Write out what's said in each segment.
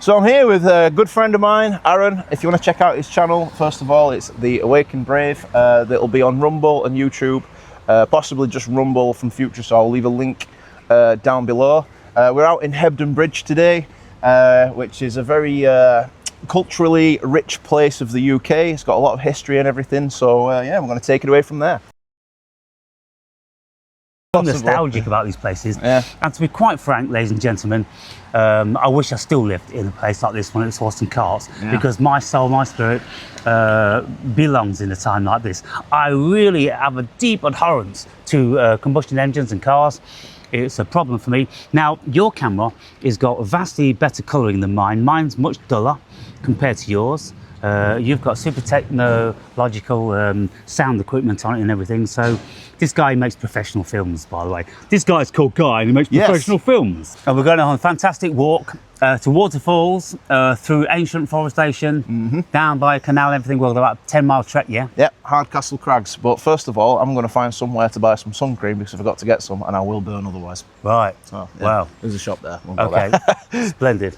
So I'm here with a good friend of mine, Aaron. If you want to check out his channel, first of all, it's The Awakened Brave. That'll be on Rumble and YouTube, possibly just Rumble from future, so I'll leave a link down below. We're out in Hebden Bridge today, which is a very culturally rich place of the UK. It's got a lot of history and everything, so yeah, we're going to take it away from there. Nostalgic about these places, yeah. And to be quite frank, ladies and gentlemen, I wish I still lived in a place like this when it's horse and carts, yeah. Because my soul, my spirit belongs in a time like this. I really have a deep abhorrence to combustion engines and cars. It's a problem for me. Now, your camera has got vastly better colouring than mine. Mine's much duller compared to yours. You've got super technological sound equipment on it and everything. So this guy makes professional films, by the way. This guy's called Guy and he makes professional films. And we're going on a fantastic walk to waterfalls, through ancient forestation, down by a canal and everything. Well, about a 10-mile trek, yeah? Yep, Hardcastle Craggs. But first of all, I'm going to find somewhere to buy some sun cream because I forgot to get some and I will burn otherwise. Right. So, yeah, wow. There's a shop there. We'll okay, splendid.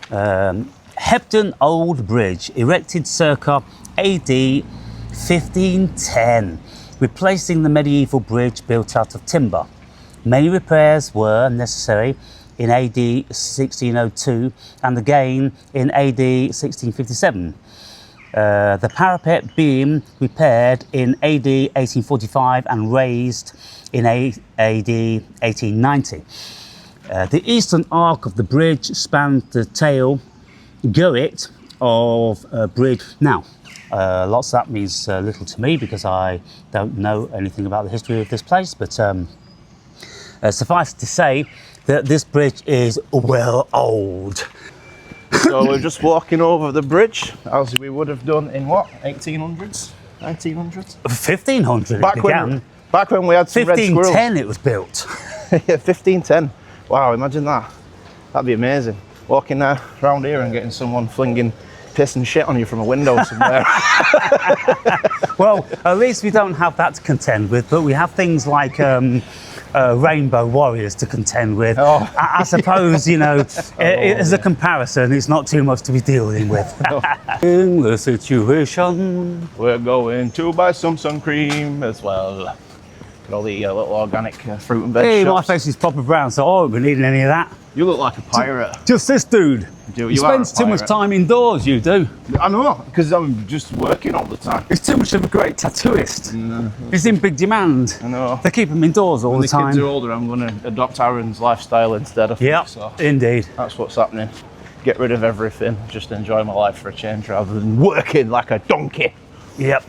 Hebden Old Bridge, erected circa AD 1510, replacing the medieval bridge built out of timber. Many repairs were necessary in AD 1602 and again in AD 1657. The parapet being repaired in AD 1845 and raised in AD 1890. The eastern arc of the bridge spanned the tail Goet of a bridge. Now, lots of that means little to me because I don't know anything about the history of this place, but suffice to say that this bridge is well old. So we're just walking over the bridge as we would have done in what, 1800s, 1900s, 1500. Back when we had some red squirrels. 1510 it was built. Yeah, 1510. Wow, imagine that. That'd be amazing. Walking around here and getting someone flinging piss and shit on you from a window somewhere. Well, at least we don't have that to contend with, but we have things like rainbow warriors to contend with. Oh. I suppose, you know, as a comparison, it's not too much to be dealing with. In the situation, we're going to buy some sun cream as well. Got all the little organic fruit and veg Hey, shops. my face is proper brown, so I won't be needing any of that. You look like a pirate. Just this dude. You spends too much time indoors, you do. I know, because I'm just working all the time. He's too much of a great tattooist. He's in big demand. I know. They keep him indoors all the time. When the kids are older, I'm going to adopt Aaron's lifestyle instead of. Yeah, so indeed. That's what's happening. Get rid of everything, just enjoy my life for a change rather than working like a donkey. Yep.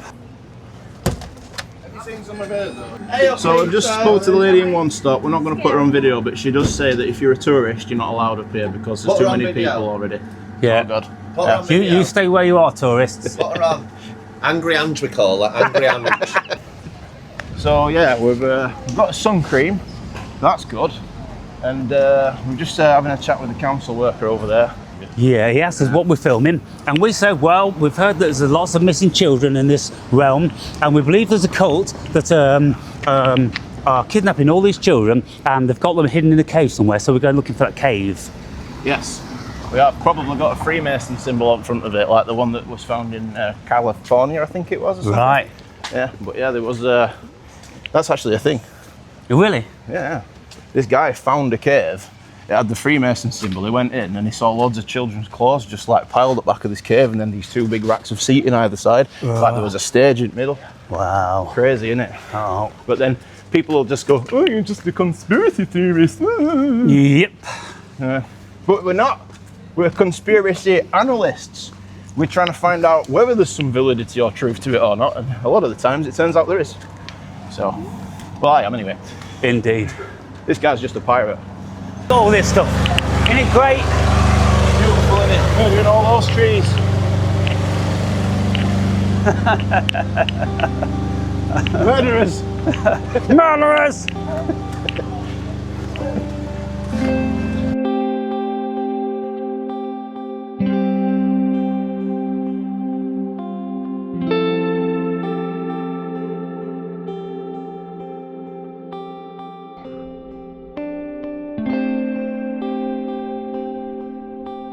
So I've just spoke to the lady in one stop. We're not going to put her on video, but she does say that if you're a tourist, you're not allowed up here because there's too many people already. Yeah. Oh God. You stay where you are, tourists. Put her on. Angry Ange, we call her. Angry Ange. So yeah, we've got sun cream. That's good. And we're just having a chat with the council worker over there. Yeah, he asked us what we're filming, and we said, well, we've heard that there's lots of missing children in this realm, and we believe there's a cult that are kidnapping all these children, and they've got them hidden in a cave somewhere, so we're going looking for that cave. Yes, we have probably got a Freemason symbol on front of it, like the one that was found in California, I think it was, or something. Right. Yeah, but yeah, there was, that's actually a thing. Really? Yeah. This guy found a cave. It had the Freemason symbol. He went in and he saw loads of children's clothes just like piled at the back of this cave, and then these two big racks of seating either side. Like there was a stage in the middle. Wow. Crazy, isn't it? Oh. But then people will just go, oh, you're just a conspiracy theorist. Yep. But we're not. We're conspiracy analysts. We're trying to find out whether there's some validity or truth to it or not, and a lot of the times it turns out there is. So, well, I am anyway. Indeed. This guy's just a pirate. All this stuff. Isn't it great? Beautiful, isn't it? Murdering all those trees. Murderers! Murderers!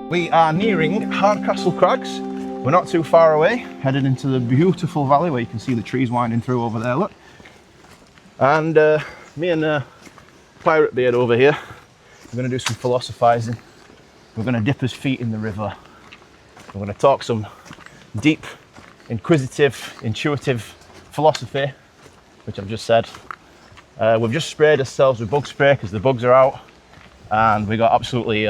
We are nearing Hardcastle Craggs. We're not too far away, headed into the beautiful valley where you can see the trees winding through over there, look. And me and Pirate Beard over here, we're going to do some philosophizing. We're going to dip his feet in the river. We're going to talk some deep, inquisitive, intuitive philosophy, which I've just said. We've just sprayed ourselves with bug spray because the bugs are out, and we got absolutely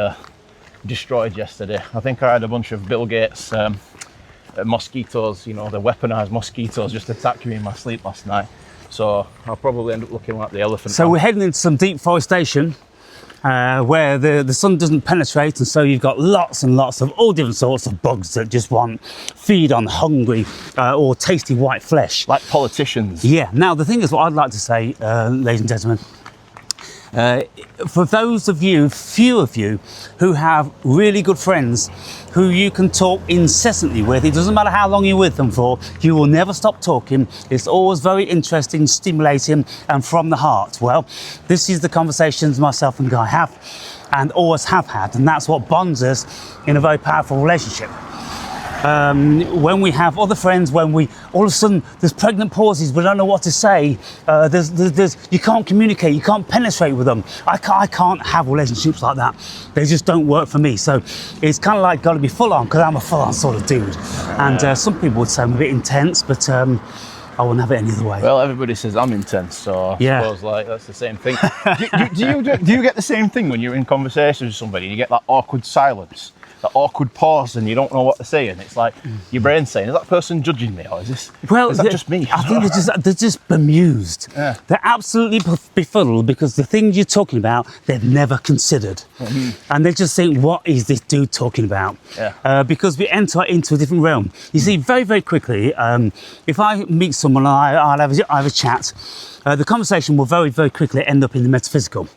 destroyed yesterday. I think I had a bunch of Bill Gates mosquitoes, you know, the weaponized mosquitoes just attacked me in my sleep last night. So I'll probably end up looking like the elephant. So we're heading into some deep forestation where the sun doesn't penetrate, and so you've got lots and lots of all different sorts of bugs that just want feed on hungry or tasty white flesh. Like politicians. Yeah. Now the thing is, what I'd like to say, ladies and gentlemen, for those of you, few of you, who have really good friends who you can talk incessantly with, it doesn't matter how long you're with them for, you will never stop talking. It's always very interesting, stimulating, and from the heart. Well, this is the conversations myself and Guy have, and always have had, and that's what bonds us in a very powerful relationship. When we have other friends, when we all of a sudden there's pregnant pauses, we don't know what to say. You can't communicate, you can't penetrate with them. I can't have relationships like that. They just don't work for me. So it's kind of like got to be full on, because I'm a full on sort of dude. And some people would say I'm a bit intense, but I wouldn't have it any other way. Well, everybody says I'm intense, so I suppose like that's the same thing. do you get the same thing when you're in conversation with somebody and you get that awkward silence? That awkward pause and you don't know what to say, and it's like your brain's saying, is that person judging me, or is that just me? I think they're just bemused. Yeah. They're absolutely befuddled because the things you're talking about they've never considered. And they just think, what is this dude talking about? Yeah. Because we enter into a different realm. You see, very, very quickly, if I meet someone and I have a chat, the conversation will very, very quickly end up in the metaphysical,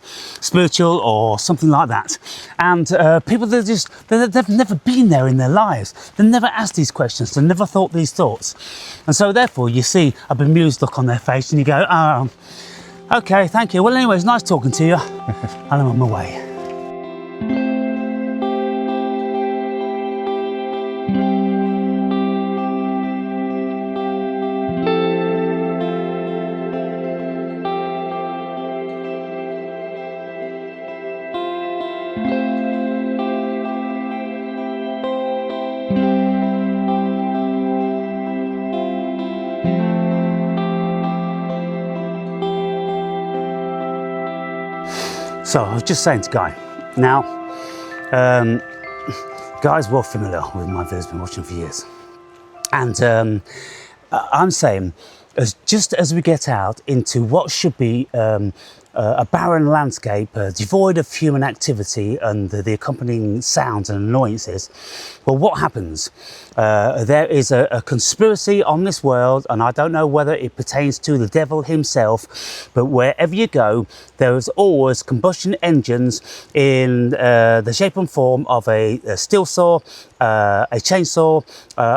spiritual, or something like that. And people, they've never been there in their lives. They've never asked these questions. They've never thought these thoughts. And so therefore you see a bemused look on their face and you go, oh, okay, thank you. Well, anyway, it's nice talking to you. And I'm on my way. So I was just saying to Guy, now, Guy's well familiar with my videos, been watching for years. And I'm saying, just as we get out into what should be a barren landscape, devoid of human activity and the accompanying sounds and annoyances, well, what happens? There is a conspiracy on this world, and I don't know whether it pertains to the devil himself, but wherever you go, there is always combustion engines in the shape and form of a steel saw, a chainsaw,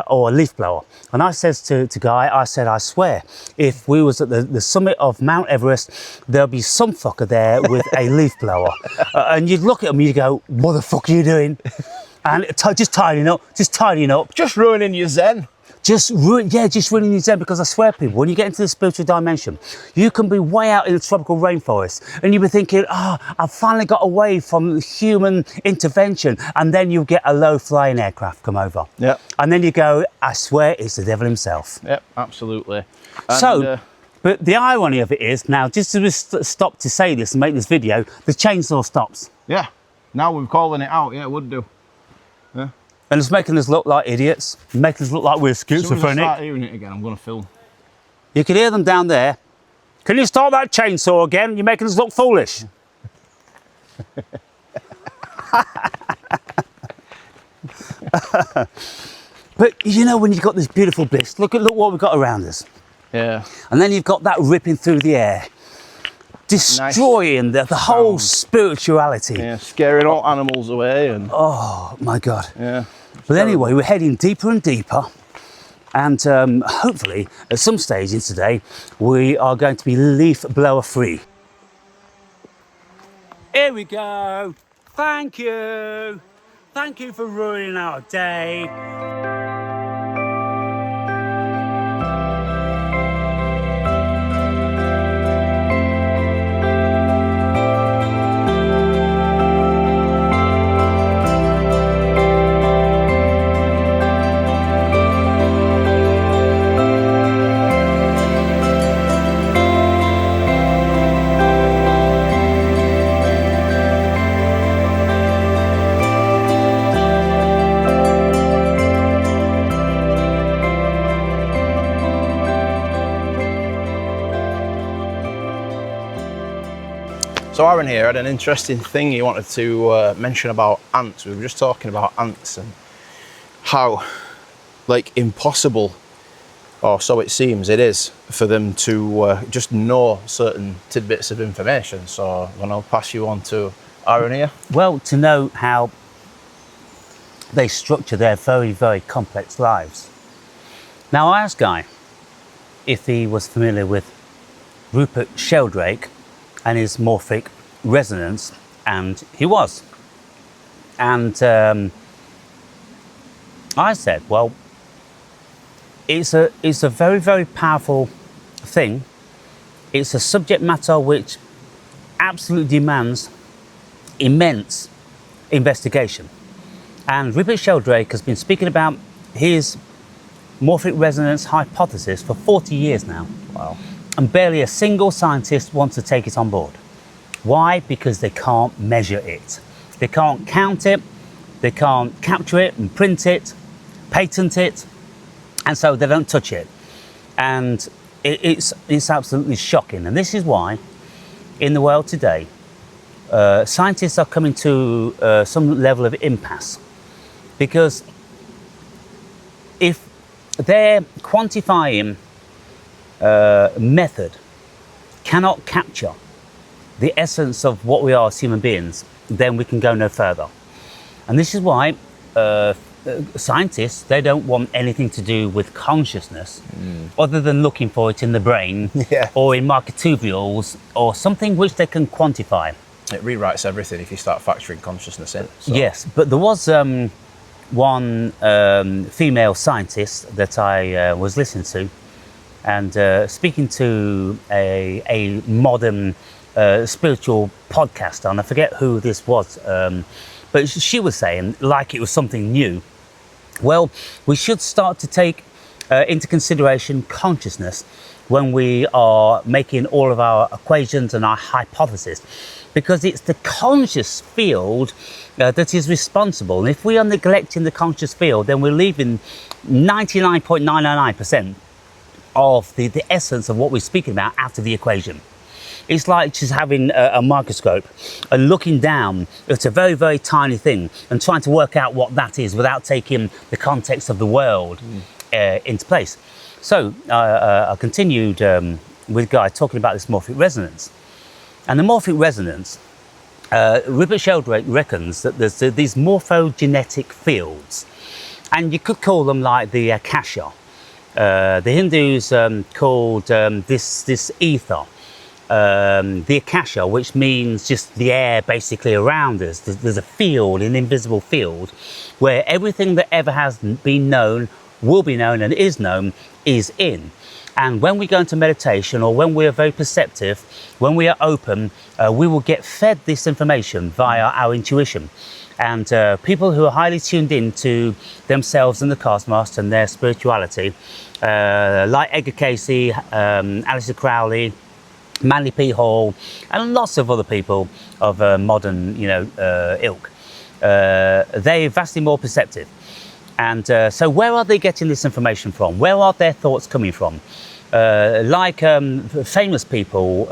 or a leaf blower. And I says to Guy, I said, I swear, if we was at the summit of Mount Everest, there'll be some fucker there with a leaf blower. And you'd look at him and you'd go, what the fuck are you doing? And just tidying up. Just ruining your zen. Just ruining your zen, because I swear, people, when you get into the spiritual dimension, you can be way out in the tropical rainforest and you'll be thinking, I've finally got away from human intervention, and then you'll get a low-flying aircraft come over. Yeah. And then you go, I swear it's the devil himself. Yep, absolutely. And, but the irony of it is, now, just as we stop to say this and make this video, the chainsaw stops. Yeah, now we're calling it out, yeah, it would do. Yeah. And it's making us look like idiots, making us look like we're schizophrenic. As soon as I start hearing it again, I'm going to film. You can hear them down there. Can you start that chainsaw again? You're making us look foolish. But you know, when you've got this beautiful bliss, look what we've got around us. Yeah. And then you've got that ripping through the air, destroying the whole spirituality. Yeah, scaring all animals away. And oh my God. Yeah. But anyway, we're heading deeper and deeper, and hopefully at some stage in today we are going to be leaf blower free. Here we go. Thank you. Thank you for ruining our day. So Aaron here had an interesting thing he wanted to mention about ants. We were just talking about ants and how, like, impossible, or so it seems it is, for them to just know certain tidbits of information. So I'm going to pass you on to Aaron here. Well, to know how they structure their very, very complex lives. Now, I asked Guy if he was familiar with Rupert Sheldrake and his morphic resonance, and he was. And I said, well, it's a very, very powerful thing. It's a subject matter which absolutely demands immense investigation. And Rupert Sheldrake has been speaking about his morphic resonance hypothesis for 40 years now. Wow. And barely a single scientist wants to take it on board. Why? Because they can't measure it. They can't count it, they can't capture it and print it, patent it, and so they don't touch it. And it's absolutely shocking. And this is why, in the world today, scientists are coming to some level of impasse. Because if their quantifying method cannot capture the essence of what we are as human beings, then we can go no further. And this is why scientists, they don't want anything to do with consciousness other than looking for it in the brain or in microtubules or something which they can quantify. It rewrites everything if you start factoring consciousness in. So. Yes, but there was one female scientist that I was listening to, and speaking to a modern spiritual podcaster, and I forget who this was, but she was saying, like it was something new, well, we should start to take into consideration consciousness when we are making all of our equations and our hypotheses, because it's the conscious field that is responsible. And if we are neglecting the conscious field, then we're leaving 99.999% of the essence of what we're speaking about out of the equation. It's like just having a microscope and looking down at a very, very tiny thing and trying to work out what that is without taking the context of the world into place. So I continued with Guy talking about this morphic resonance. And the morphic resonance, Rupert Sheldrake reckons that there's these morphogenetic fields, and you could call them like the Akasha. The Hindus called this ether, the Akasha, which means just the air basically around us. There's a field, an invisible field, where everything that ever has been known, will be known, and is known is in. And when we go into meditation, or when we are very perceptive, when we are open, we will get fed this information via our intuition. And people who are highly tuned in to themselves and the cosmos and their spirituality, like Edgar Casey, Alistair Crowley, Manly P. Hall, and lots of other people of modern, ilk, they're vastly more perceptive. And so where are they getting this information from? Where are their thoughts coming from? Like famous people,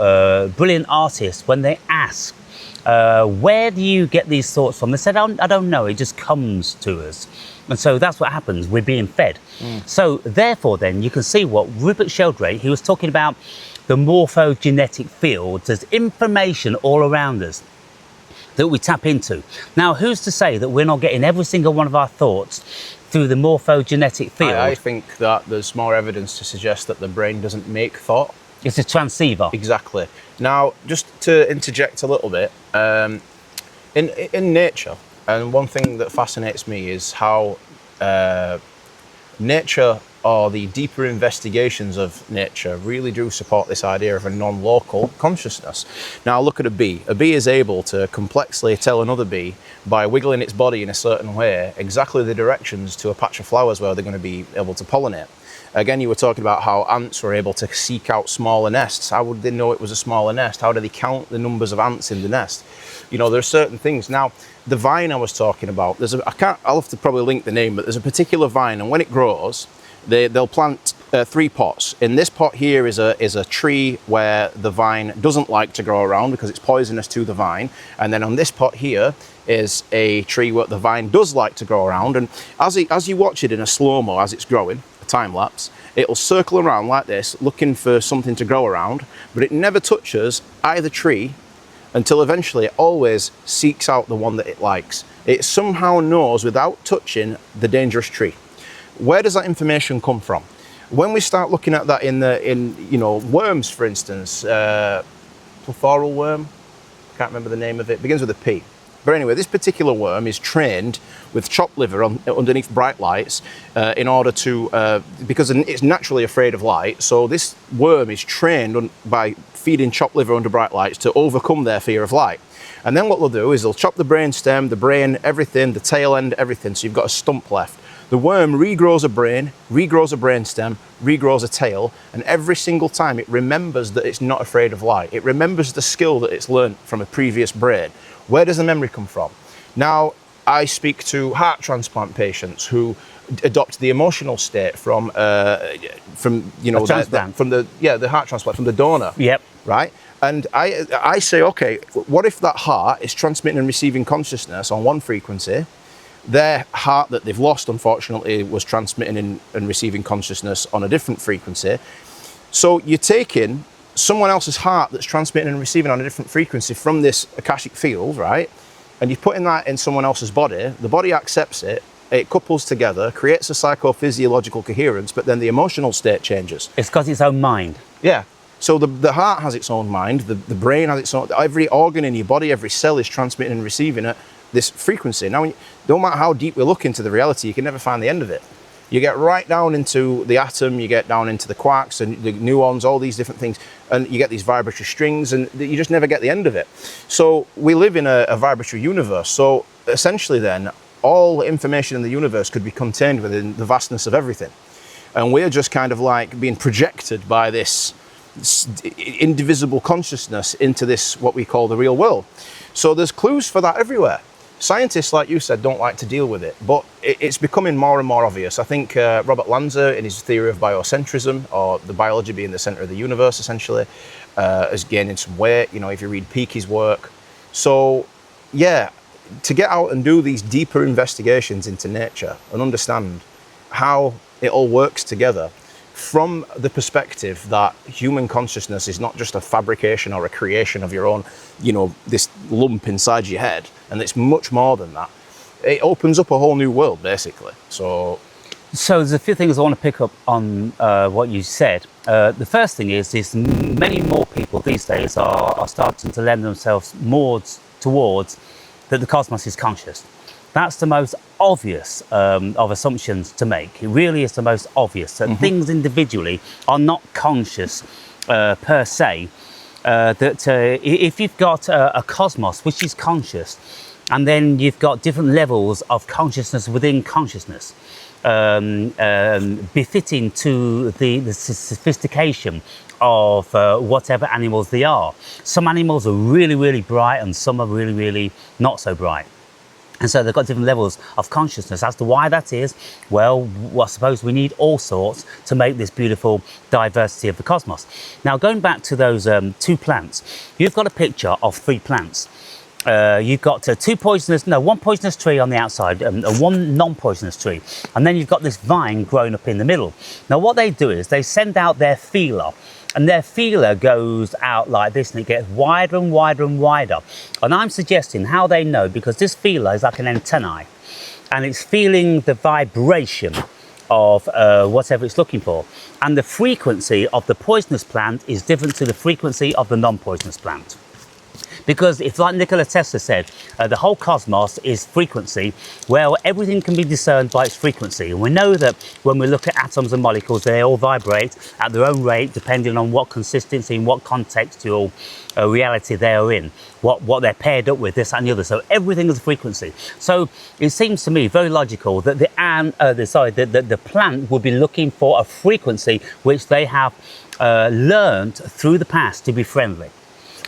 brilliant artists, when they ask, where do you get these thoughts from? They said, I don't know, it just comes to us. And so that's what happens, we're being fed. So therefore then, you can see what Rupert Sheldrake, he was talking about the morphogenetic field. There's information all around us that we tap into. Now, who's to say that we're not getting every single one of our thoughts through the morphogenetic field? I think that there's more evidence to suggest that the brain doesn't make thought. It's a transceiver. Exactly. Now, just to interject a little bit, in nature, And one thing that fascinates me is how nature, or the deeper investigations of nature, really do support this idea of a non-local consciousness. Now look at a bee. A bee is able to complexly tell another bee, by wiggling its body in a certain way, exactly the directions to a patch of flowers where they're going to be able to pollinate. Again, you were talking about how ants were able to seek out smaller nests. How would they know it was a smaller nest? How do they count the numbers of ants in the nest? You know, there are certain things. Now, the vine I was talking about, I'll have to probably link the name, but there's a particular vine, and when it grows, they'll plant 3 pots. In this pot here is a tree where the vine doesn't like to grow around because it's poisonous to the vine. And then on this pot here is a tree where the vine does like to grow around. And as you watch it in a slow-mo as it's growing, a time lapse, it'll circle around like this, looking for something to grow around, but it never touches either tree until eventually it always seeks out the one that it likes. It somehow knows without touching the dangerous tree. Where does that information come from? When we start looking at that in you know, worms, for instance, plethaural worm, can't remember the name of it, begins with a P. But anyway, this particular worm is trained with chopped liver underneath bright lights in order to, because it's naturally afraid of light, so this worm is trained by feeding chopped liver under bright lights to overcome their fear of light. And then what they'll do is they'll chop the brain stem, the brain, everything, the tail end, everything, so you've got a stump left. The worm regrows a brain, regrows a brain stem, regrows a tail, and every single time it remembers that it's not afraid of light. It remembers the skill that it's learned from a previous brain. Where does the memory come from? Now, I speak to heart transplant patients who adopt the emotional state from you know, the heart transplant, from the donor. Yep. Right? And I say, okay, what if that heart is transmitting and receiving consciousness on one frequency? Their heart that they've lost, unfortunately, was transmitting and receiving consciousness on a different frequency. So you're taking someone else's heart that's transmitting and receiving on a different frequency from this Akashic field, right? And you're putting that in someone else's body. The body accepts it, it couples together, creates a psychophysiological coherence, but then the emotional state changes. It's got its own mind. Yeah. So the heart has its own mind, the brain has its own, every organ in your body, every cell is transmitting and receiving it, this frequency. Now, no matter how deep we look into the reality, you can never find the end of it. You get right down into the atom, you get down into the quarks and the muons, all these different things, and you get these vibratory strings, and you just never get the end of it. So we live in a vibratory universe. So essentially then, all information in the universe could be contained within the vastness of everything. And we're just kind of like being projected by this indivisible consciousness into this, what we call the real world. So there's clues for that everywhere. Scientists, like you said, don't like to deal with it, but it's becoming more and more obvious. I think Robert Lanza, in his theory of biocentrism, or the biology being the center of the universe, essentially, is gaining some weight, you know, if you read Peake's work. So, yeah, to get out and do these deeper investigations into nature and understand how it all works together from the perspective that human consciousness is not just a fabrication or a creation of your own, you know, this lump inside your head, and it's much more than that. It opens up a whole new world, basically. So there's a few things I want to pick up on what you said. The first thing is many more people these days are starting to lend themselves more towards that the cosmos is conscious. That's the most obvious of assumptions to make. It really is the most obvious, that things individually are not conscious per se. That if you've got a cosmos which is conscious, and then you've got different levels of consciousness within consciousness, befitting to the sophistication of whatever animals they are. Some animals are really, really bright, and some are really, really not so bright. And so they've got different levels of consciousness. As to why that is, well, I suppose we need all sorts to make this beautiful diversity of the cosmos. Now, going back to those 2 plants, you've got a picture of 3 plants. You've got one poisonous tree on the outside and one non-poisonous tree. And then you've got this vine growing up in the middle. Now, what they do is they send out their feeler, and their feeler goes out like this, and it gets wider and wider and wider. And I'm suggesting how they know, because this feeler is like an antennae, and it's feeling the vibration of whatever it's looking for. And the frequency of the poisonous plant is different to the frequency of the non-poisonous plant. Because it's like Nikola Tesla said, the whole cosmos is frequency, where everything can be discerned by its frequency. And we know that when we look at atoms and molecules, they all vibrate at their own rate, depending on what consistency and what contextual reality they are in, what they're paired up with, this and the other. So everything is a frequency. So it seems to me very logical that the plant would be looking for a frequency which they have learned through the past to be friendly,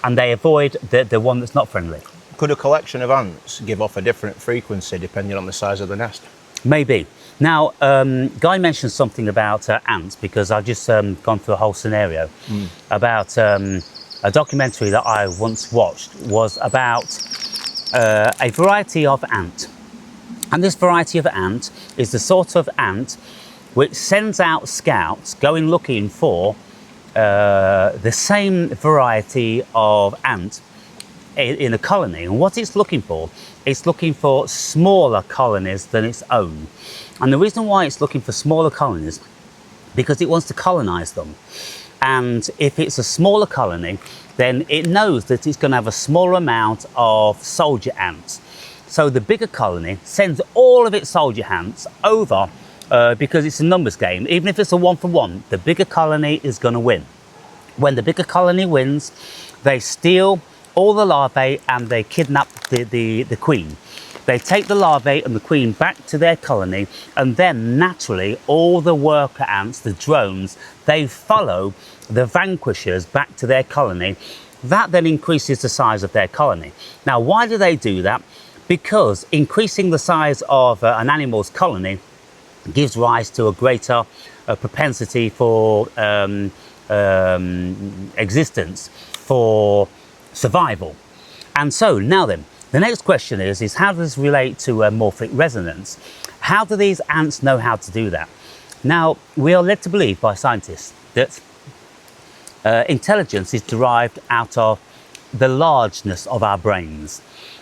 and they avoid the one that's not friendly. Could a collection of ants give off a different frequency depending on the size of the nest? Maybe. Now, Guy mentioned something about ants, because I've just gone through a whole scenario about a documentary that I once watched was about a variety of ant. And this variety of ant is the sort of ant which sends out scouts going looking for the same variety of ant in a colony. And what it's looking for smaller colonies than its own. And the reason why it's looking for smaller colonies, because it wants to colonize them. And if it's a smaller colony, then it knows that it's going to have a smaller amount of soldier ants. So the bigger colony sends all of its soldier ants over because it's a numbers game. Even if it's a 1-for-1, the bigger colony is going to win. When the bigger colony wins, they steal all the larvae and they kidnap the queen. They take the larvae and the queen back to their colony, and then naturally all the worker ants, the drones, they follow the vanquishers back to their colony. That then increases the size of their colony. Now, why do they do that? Because increasing the size of an animal's colony gives rise to a greater propensity for existence, for survival. And so now then, the next question is how does this relate to morphic resonance? How do these ants know how to do that? Now, we are led to believe by scientists that intelligence is derived out of the largeness of our brains.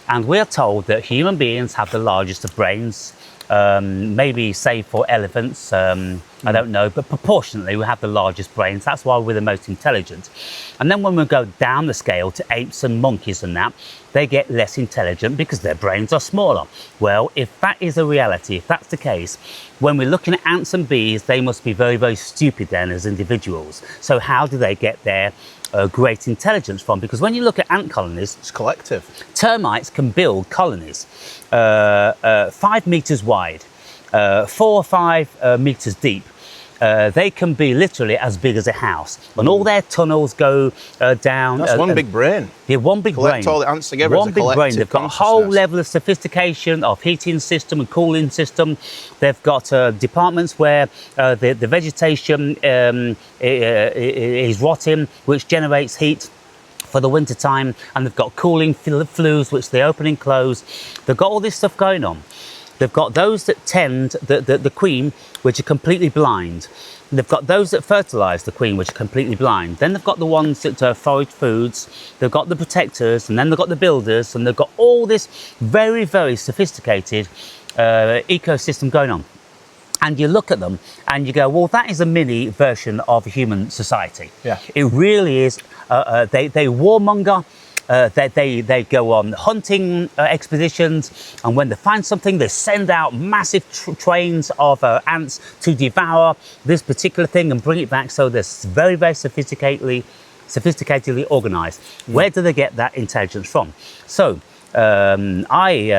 And we are told that human beings have the largest of brains, maybe save for elephants, I don't know, but proportionately we have the largest brains. That's why we're the most intelligent. And then when we go down the scale to apes and monkeys and that, they get less intelligent because their brains are smaller. Well, if that is a reality, if that's the case, when we're looking at ants and bees, they must be very, very stupid then as individuals. So how do they get their great intelligence from? Because when you look at ant colonies, it's collective. Termites can build colonies 5 meters wide, 4 or 5 meters deep. They can be literally as big as a house, and all their tunnels go down. That's one big brain. Yeah, one big Collect brain. all the ants together. One big brain. They've got a whole level of sophistication of heating system and cooling system. They've got departments where the vegetation is rotting, which generates heat for the winter time, and they've got cooling flues which they open and close. They've got all this stuff going on. They've got those that tend the queen, which are completely blind. They've got those that fertilise the queen, which are completely blind. Then they've got the ones that forage foods. They've got the protectors, and then they've got the builders, and they've got all this very, very sophisticated ecosystem going on. And you look at them and you go, well, that is a mini version of human society. Yeah. It really is. They warmonger. They go on hunting expeditions, and when they find something, they send out massive trains of ants to devour this particular thing and bring it back. So they're very, very sophisticatedly organised. Where do they get that intelligence from? So I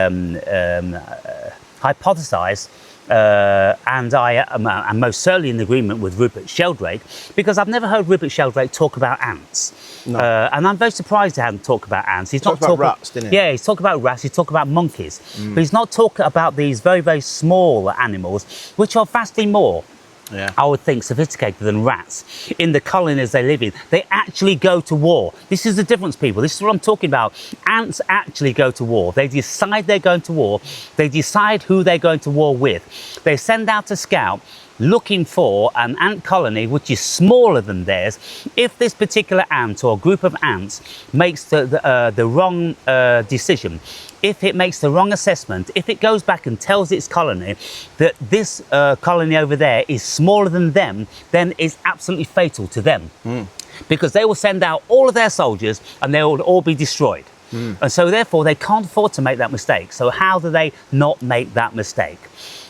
hypothesise, and I am most certainly in agreement with Rupert Sheldrake, because I've never heard Rupert Sheldrake talk about ants. No. And I'm very surprised he hadn't talked about ants. He's not talking about rats, didn't he? Yeah, he's talking about rats, he's talking about monkeys. But he's not talking about these very, very small animals, which are vastly more, I would think, sophisticated than rats. In the colonies they live in, they actually go to war. This is the difference, people. This is what I'm talking about. Ants actually go to war. They decide they're going to war. They decide who they're going to war with. They send out a scout looking for an ant colony which is smaller than theirs. If this particular ant or group of ants makes the wrong decision, if it makes the wrong assessment, if it goes back and tells its colony that this colony over there is smaller than them, then it's absolutely fatal to them. Because they will send out all of their soldiers and they will all be destroyed. And so therefore they can't afford to make that mistake. So how do they not make that mistake?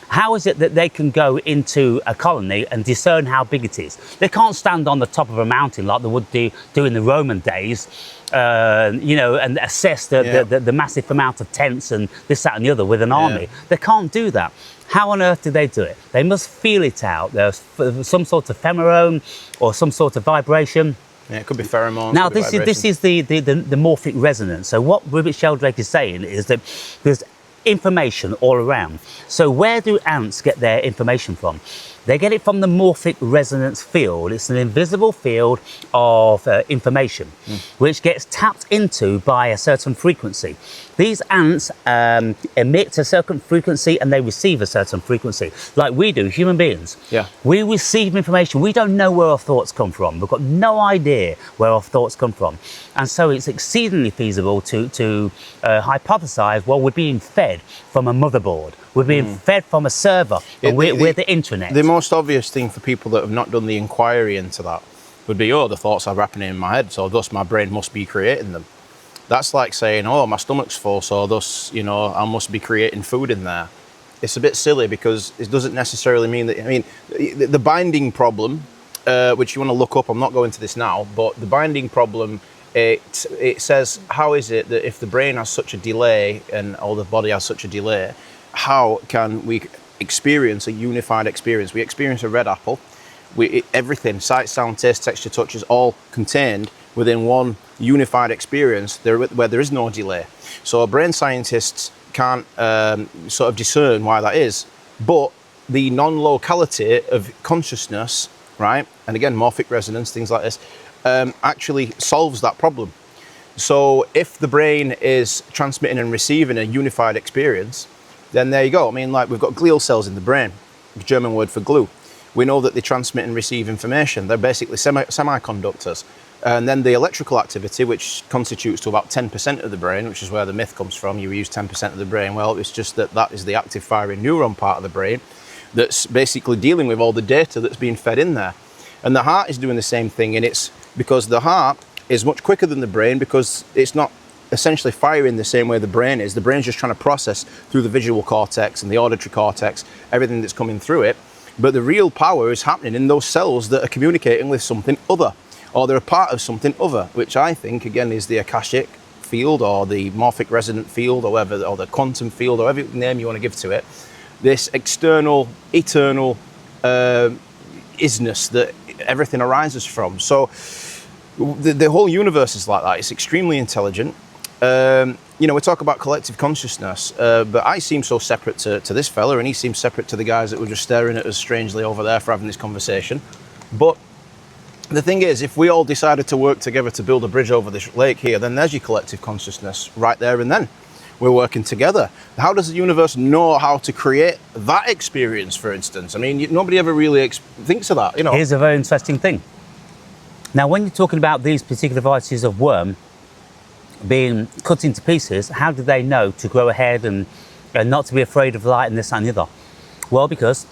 How is it that they can go into a colony and discern how big it is? They can't stand on the top of a mountain like they would do in the Roman days, you know, and assess the massive amount of tents and this, that and the other with an army. They can't do that. How on earth do they do it? They must feel it out. There's some sort of pheromone or some sort of vibration. Yeah, it could be pheromones. Now, this is the morphic resonance. So what Ribbit Sheldrake is saying is that there's information all around. So where do ants get their information from? They get it from the morphic resonance field. It's an invisible field of information, which gets tapped into by a certain frequency. These ants emit a certain frequency and they receive a certain frequency, like we do, human beings. Yeah. We receive information. We don't know where our thoughts come from. We've got no idea where our thoughts come from. And so it's exceedingly feasible to hypothesize, well, we're being fed from a motherboard. We're being fed from a server, and we're the internet. The most obvious thing for people that have not done the inquiry into that would be, oh, the thoughts are happening in my head, so thus my brain must be creating them. That's like saying, oh, my stomach's full, so thus, you know, I must be creating food in there. It's a bit silly because it doesn't necessarily mean that, I mean, the binding problem, which you want to look up, I'm not going to this now, but the binding problem, it says, how is it that if the brain has such a delay or the body has such a delay, how can we experience a unified experience? We experience a red apple. Everything, sight, sound, taste, texture, touch is all contained within one unified experience where there is no delay. So brain scientists can't sort of discern why that is. But the non-locality of consciousness, right, and again, morphic resonance, things like this, actually solves that problem. So if the brain is transmitting and receiving a unified experience, then there you go. I mean, like, we've got glial cells in the brain, the German word for glue. We know that they transmit and receive information. They're basically semiconductors. And then the electrical activity, which constitutes to about 10% of the brain, which is where the myth comes from, you use 10% of the brain. Well, it's just that is the active firing neuron part of the brain that's basically dealing with all the data that's being fed in there. And the heart is doing the same thing, and it's because the heart is much quicker than the brain because it's not essentially firing the same way the brain is. The brain's just trying to process through the visual cortex and the auditory cortex, everything that's coming through it. But the real power is happening in those cells that are communicating with something other, or they're a part of something other, which I think, again, is the Akashic field or the morphic resonant field or whatever, or the quantum field, or whatever name you want to give to it. This external, eternal isness that everything arises from. So the whole universe is like that. It's extremely intelligent. You know, we talk about collective consciousness, but I seem so separate to this fella, and he seems separate to the guys that were just staring at us strangely over there for having this conversation. But the thing is, if we all decided to work together to build a bridge over this lake here, then there's your collective consciousness right there and then. We're working together. How does the universe know how to create that experience, for instance? I mean, nobody ever really thinks of that, you know. Here's a very interesting thing. Now, when you're talking about these particular varieties of worm being cut into pieces, how do they know to grow ahead and not to be afraid of light and this and the other? Well, because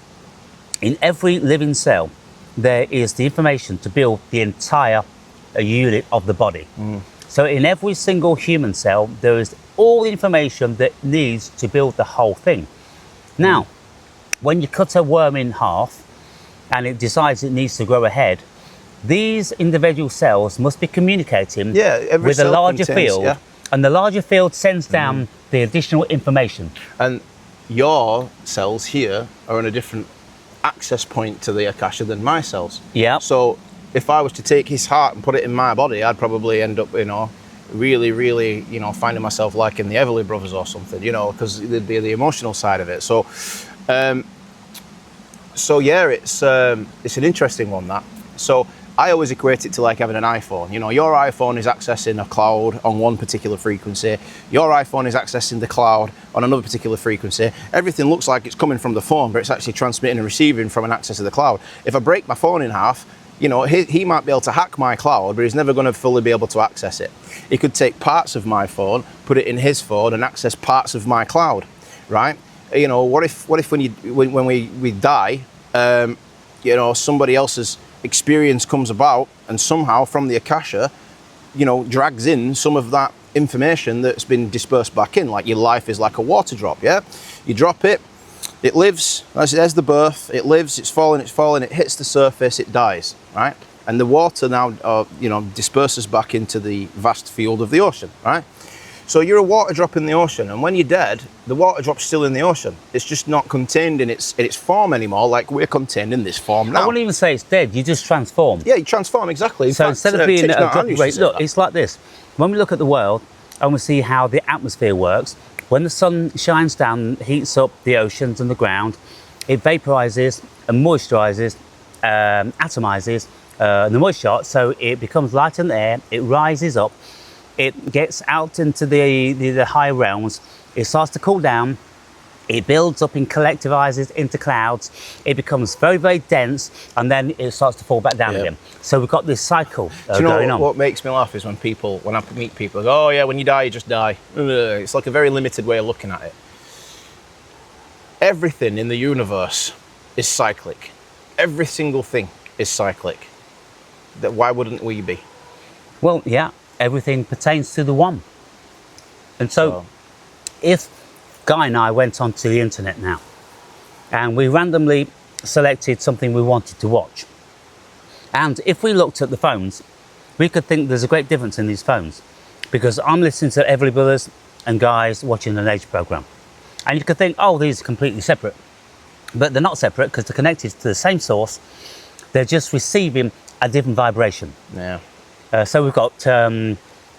in every living cell, there is the information to build the entire unit of the body. So in every single human cell, there is all the information that needs to build the whole thing. Now, when you cut a worm in half and it decides it needs to grow ahead, these individual cells must be communicating with a larger field, and the larger field sends down the additional information. And your cells here are on a different access point to the Akasha than my cells. Yeah. So if I was to take his heart and put it in my body, I'd probably end up, you know, really, really, you know, finding myself like in the Everly Brothers or something, you know, because there'd be the emotional side of it. So, yeah, it's an interesting one, that. So I always equate it to like having an iPhone. You know, your iPhone is accessing a cloud on one particular frequency. Your iPhone is accessing the cloud on another particular frequency. Everything looks like it's coming from the phone, but it's actually transmitting and receiving from an access of the cloud. If I break my phone in half, you know, he might be able to hack my cloud, but he's never going to fully be able to access it. He could take parts of my phone, put it in his phone, and access parts of my cloud, right? You know, what if when we die, you know, somebody else's experience comes about, and somehow from the Akasha, you know, drags in some of that information that's been dispersed back in. Like your life is like a water drop, yeah? You drop it, it lives, there's the birth, it lives, it's falling, it hits the surface, it dies, right? And the water now, disperses back into the vast field of the ocean, right? So you're a water drop in the ocean, and when you're dead, the water drop's still in the ocean. It's just not contained in its form anymore, like we're contained in this form now. I wouldn't even say it's dead, you just transform. Yeah, you transform, exactly. So instead of being a drop of weight, look, it's like this. When we look at the world and we see how the atmosphere works, when the sun shines down, heats up the oceans and the ground, it vaporizes and moisturizes, atomizes the moisture, so it becomes light in the air, it rises up, it gets out into the high realms, it starts to cool down, it builds up and collectivizes into clouds, it becomes very, very dense, and then it starts to fall back down again. So we've got this cycle going on. What makes me laugh is when I meet people, go, oh yeah, when you die, you just die. It's like a very limited way of looking at it. Everything in the universe is cyclic. Every single thing is cyclic. Why wouldn't we be? Well, yeah, everything pertains to the one. And so if Guy and I went onto the internet now and we randomly selected something we wanted to watch, and if we looked at the phones, we could think there's a great difference in these phones, because I'm listening to Everly Brothers and Guy's watching the nature program, and you could think, oh, these are completely separate, but they're not separate because they're connected to the same source. They're just receiving a different vibration. Yeah. So we've got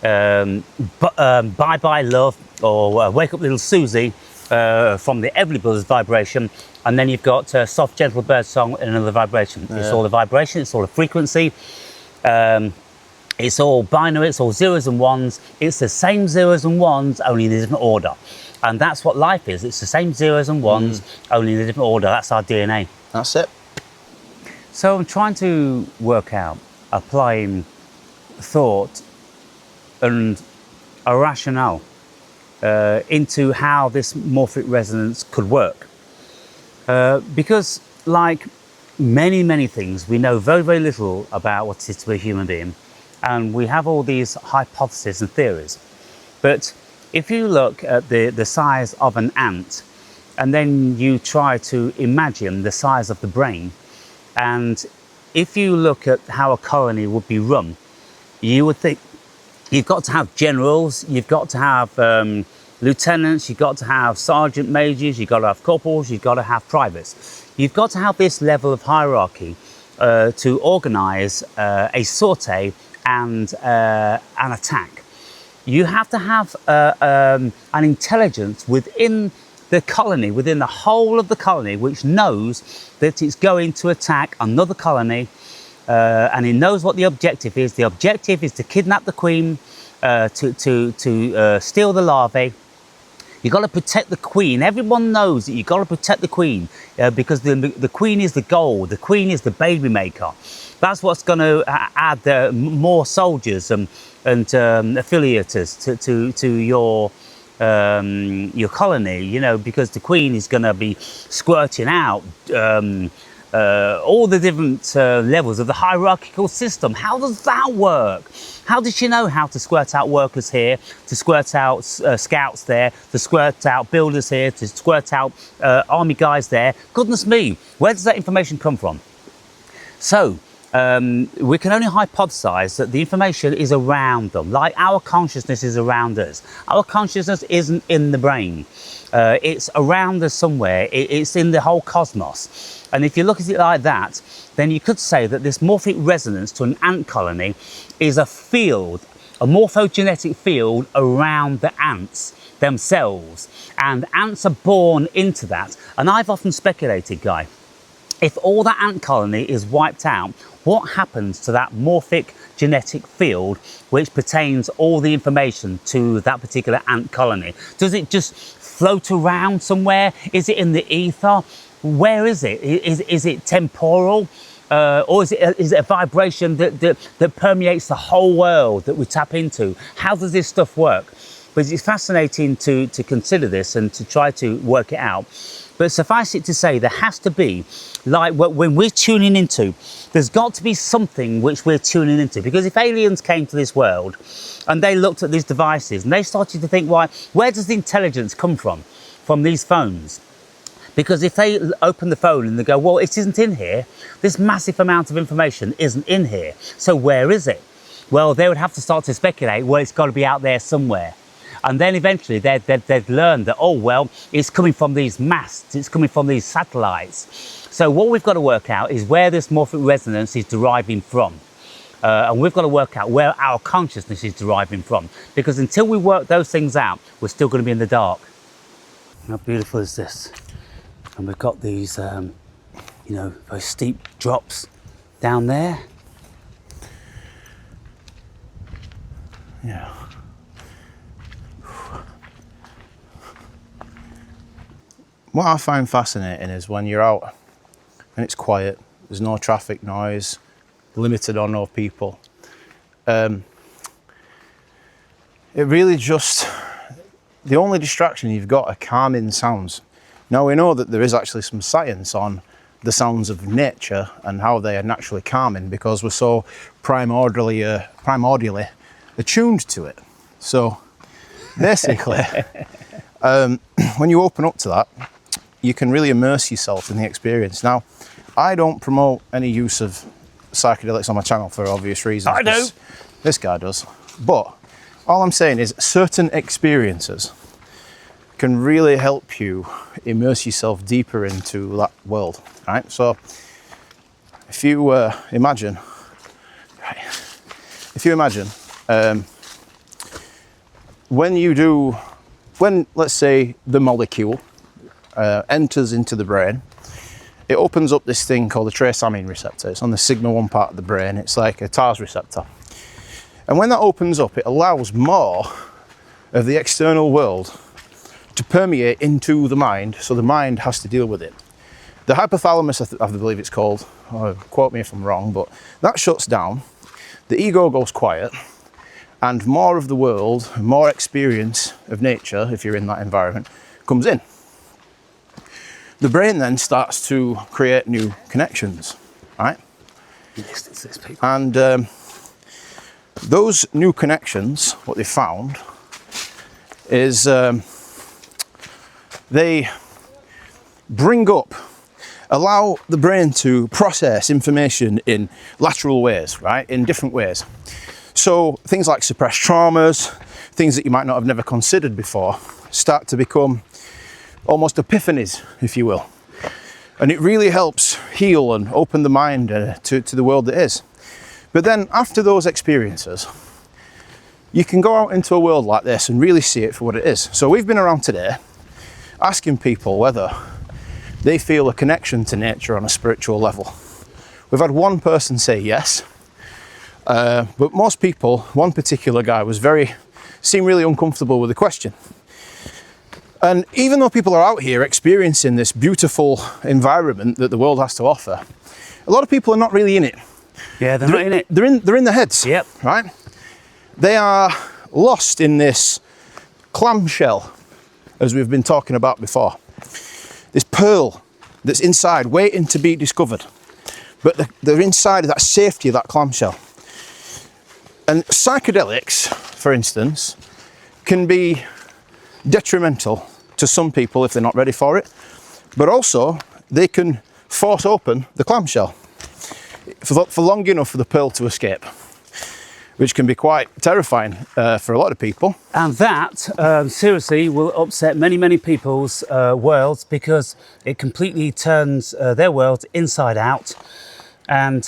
Bye Bye Love, or Wake Up Little Susie from the Everly Brothers vibration, and then you've got Soft Gentle Bird Song in another vibration. Yeah. It's all a vibration, it's all a frequency, it's all binary, it's all zeros and ones. It's the same zeros and ones, only in a different order. And that's what life is. It's the same zeros and ones, only in a different order. That's our DNA. That's it. So I'm trying to work out, applying thought and a rationale into how this morphic resonance could work. Because like many things, we know very, very little about what it is to be a human being. And we have all these hypotheses and theories. But if you look at the size of an ant, and then you try to imagine the size of the brain, and if you look at how a colony would be run, you would think you've got to have generals, you've got to have lieutenants, you've got to have sergeant majors, you've got to have corporals, you've got to have privates. You've got to have this level of hierarchy to organise a sortie and an attack. You have to have an intelligence within the colony, within the whole of the colony, which knows that it's going to attack another colony, and it knows what the objective is. The objective is to kidnap the queen, to steal the larvae. You've got to protect the queen. Everyone knows that you've got to protect the queen because the queen is the goal. The queen is the baby maker. That's what's going to add more soldiers and affiliates to your colony, you know, because the queen is going to be squirting out all the different levels of the hierarchical system. How does that work? How does she know how to squirt out workers here, to squirt out scouts there, to squirt out builders here, to squirt out army guys there? Goodness me, where does that information come from? So we can only hypothesize that the information is around them, like our consciousness is around us. Our consciousness isn't in the brain. It's around us somewhere. It's in the whole cosmos. And if you look at it like that, then you could say that this morphic resonance to an ant colony is a field, a morphogenetic field around the ants themselves. And ants are born into that. And I've often speculated, Guy, if all that ant colony is wiped out, what happens to that morphic genetic field which pertains all the information to that particular ant colony? Does it just float around somewhere? Is it in the ether? Where is it? Is it temporal? Or is it a vibration that permeates the whole world that we tap into? How does this stuff work? But it's fascinating to consider this and to try to work it out. But suffice it to say, there has to be, like when we're tuning into, there's got to be something which we're tuning into. Because if aliens came to this world and they looked at these devices and they started to think, why, where does the intelligence come from? From these phones? Because if they open the phone and they go, well, it isn't in here, this massive amount of information isn't in here, so where is it? Well, they would have to start to speculate, well, it's got to be out there somewhere. And then eventually they'd learn that, oh, well, it's coming from these masts, it's coming from these satellites. So what we've got to work out is where this morphic resonance is deriving from. And we've got to work out where our consciousness is deriving from. Because until we work those things out, we're still going to be in the dark. How beautiful is this? And we've got these, you know, very steep drops down there. Yeah. What I find fascinating is when you're out and it's quiet, there's no traffic noise, limited or no people. It really just, the only distraction you've got are calming sounds. Now we know that there is actually some science on the sounds of nature and how they are naturally calming because we're so primordially attuned to it. So basically, when you open up to that, you can really immerse yourself in the experience. Now, I don't promote any use of psychedelics on my channel for obvious reasons. I do. This guy does. But all I'm saying is certain experiences can really help you immerse yourself deeper into that world, right? So if you imagine, when let's say the molecule enters into the brain, it opens up this thing called the trace amine receptor. It's on the sigma 1 part of the brain. It's like a TARS receptor. And when that opens up, it allows more of the external world to permeate into the mind, so the mind has to deal with it. The hypothalamus, I believe it's called, quote me if I'm wrong, but that shuts down, the ego goes quiet, and more of the world, more experience of nature, if you're in that environment, comes in. The brain then starts to create new connections, right? And those new connections, what they found is they allow the brain to process information in lateral ways, right? In different ways. So things like suppressed traumas, things that you might not have never considered before, start to become almost epiphanies, if you will. And it really helps heal and open the mind to the world that is. But then after those experiences, you can go out into a world like this and really see it for what it is. So we've been around today asking people whether they feel a connection to nature on a spiritual level. We've had one person say yes, but most people, one particular guy seemed really uncomfortable with the question. And even though people are out here experiencing this beautiful environment that the world has to offer, a lot of people are not really in it. Yeah, they're not in it. They're in their heads. Yep. Right? They are lost in this clamshell, as we've been talking about before. This pearl that's inside, waiting to be discovered. But they're inside of that safety of that clamshell. And psychedelics, for instance, can be detrimental to some people if they're not ready for it. But also, they can force open the clamshell for long enough for the pearl to escape, which can be quite terrifying for a lot of people. And that, seriously, will upset many, many people's worlds because it completely turns their world inside out. And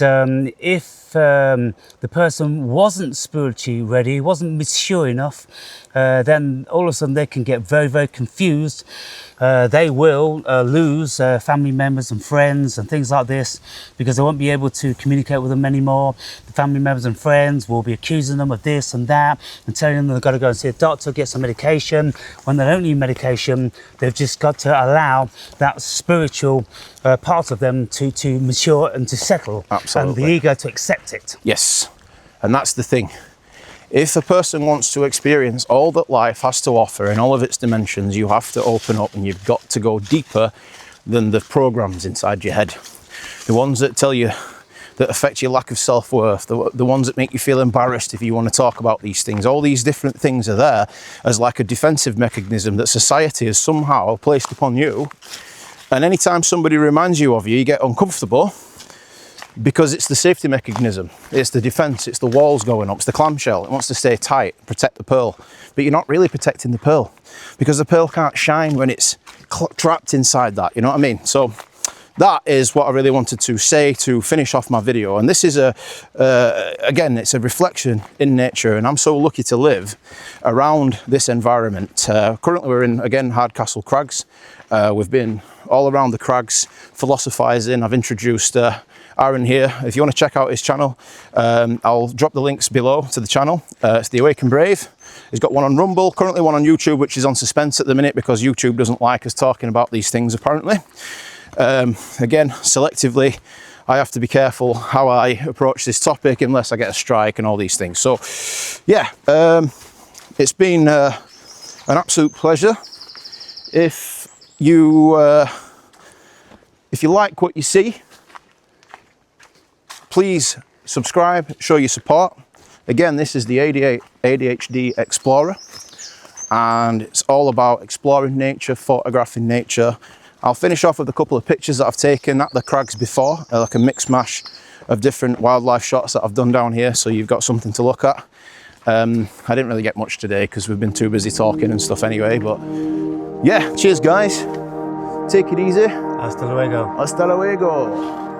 if the person wasn't spiritually ready, wasn't mature enough, then all of a sudden they can get very, very confused. They will lose family members and friends and things like this because they won't be able to communicate with them anymore. The family members and friends will be accusing them of this and that and telling them they've got to go and see a doctor, get some medication. When they don't need medication, they've just got to allow that spiritual part of them to mature and to settle. Absolutely. And the ego to accept it. Yes, and that's the thing. If a person wants to experience all that life has to offer in all of its dimensions, you have to open up and you've got to go deeper than the programs inside your head. The ones that tell you, that affect your lack of self-worth, the ones that make you feel embarrassed if you want to talk about these things. All these different things are there as like a defensive mechanism that society has somehow placed upon you. And anytime somebody reminds you of you, you get uncomfortable because it's the safety mechanism. It's the defense, it's the walls going up, it's the clamshell. It wants to stay tight, protect the pearl. But you're not really protecting the pearl because the pearl can't shine when it's trapped inside that, you know what I mean? So that is what I really wanted to say to finish off my video. And this is again, it's a reflection in nature, and I'm so lucky to live around this environment. Currently we're in, again, Hardcastle Craggs. We've been all around the crags philosophizing. I've introduced Aaron here. If you want to check out his channel, I'll drop the links below to the channel. It's The Awake and Brave. He's got one on Rumble, currently one on YouTube, which is on suspense at the minute because YouTube doesn't like us talking about these things apparently. Again, selectively, I have to be careful how I approach this topic unless I get a strike and all these things. So yeah, it's been an absolute pleasure. If you like what you see, please subscribe, show your support. Again, this is the ADHD Explorer, and it's all about exploring nature, photographing nature. I'll finish off with a couple of pictures that I've taken at the crags before, like a mix mash of different wildlife shots that I've done down here, so you've got something to look at. I didn't really get much today because we've been too busy talking and stuff anyway, but yeah, cheers guys. Take it easy. Hasta luego. Hasta luego.